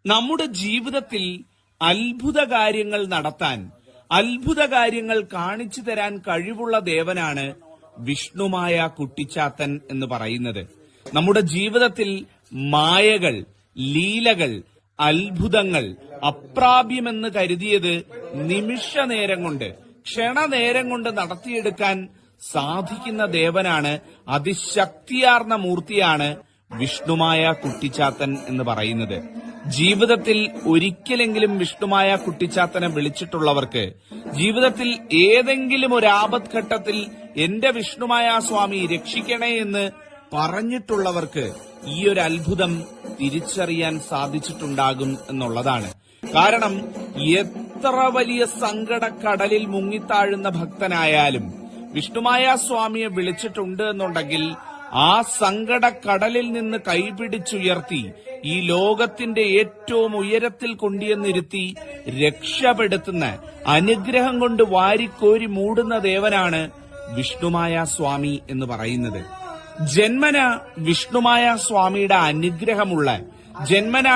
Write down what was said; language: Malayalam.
നമ്മുടെ ജീവിതത്തിൽ അത്ഭുത കാര്യങ്ങൾ നടത്താൻ, അത്ഭുത കാര്യങ്ങൾ കാണിച്ചു തരാൻ കഴിവുള്ള ദേവനാണ് വിഷ്ണുമായ കുട്ടിച്ചാത്തൻ എന്ന് പറയുന്നത്. നമ്മുടെ ജീവിതത്തിൽ മായകൾ, ലീലകൾ, അത്ഭുതങ്ങൾ അപ്രാപ്യമെന്ന് കരുതിയത് നിമിഷനേരം കൊണ്ട്, ക്ഷണനേരം കൊണ്ട് നടത്തിയെടുക്കാൻ സാധിക്കുന്ന ദേവനാണ്, അതിശക്തിയാർന്ന മൂർത്തിയാണ് വിഷ്ണുമായ കുട്ടിച്ചാത്തൻ എന്ന് പറയുന്നത്. ജീവിതത്തിൽ ഒരിക്കലെങ്കിലും വിഷ്ണുമായ കുട്ടിച്ചാത്തനെ വിളിച്ചിട്ടുള്ളവർക്ക്, ജീവിതത്തിൽ ഏതെങ്കിലും ഒരു ആപത്ഘട്ടത്തിൽ എന്റെ വിഷ്ണുമായ സ്വാമി രക്ഷിക്കണേ എന്ന് പറഞ്ഞിട്ടുള്ളവർക്ക് ഈ ഒരു അത്ഭുതം തിരിച്ചറിയാൻ സാധിച്ചിട്ടുണ്ടാകും എന്നുള്ളതാണ്. കാരണം എത്ര വലിയ സങ്കടക്കടലിൽ മുങ്ങിത്താഴുന്ന ഭക്തനായാലും വിഷ്ണുമായ സ്വാമിയെ വിളിച്ചിട്ടുണ്ട് എന്നുണ്ടെങ്കിൽ ആ സങ്കടക്കടലിൽ നിന്ന് കൈപിടിച്ചുയർത്തി ഈ ലോകത്തിന്റെ ഏറ്റവും ഉയരത്തിൽ കൊണ്ടുവന്നിരുത്തി രക്ഷപ്പെടുത്തുന്ന, അനുഗ്രഹം കൊണ്ട് വാരിക്കോരി മൂടുന്ന ദേവനാണ് വിഷ്ണുമായ സ്വാമി എന്ന് പറയുന്നത്. ജന്മന വിഷ്ണുമായ സ്വാമിയുടെ അനുഗ്രഹമുള്ള, ജന്മന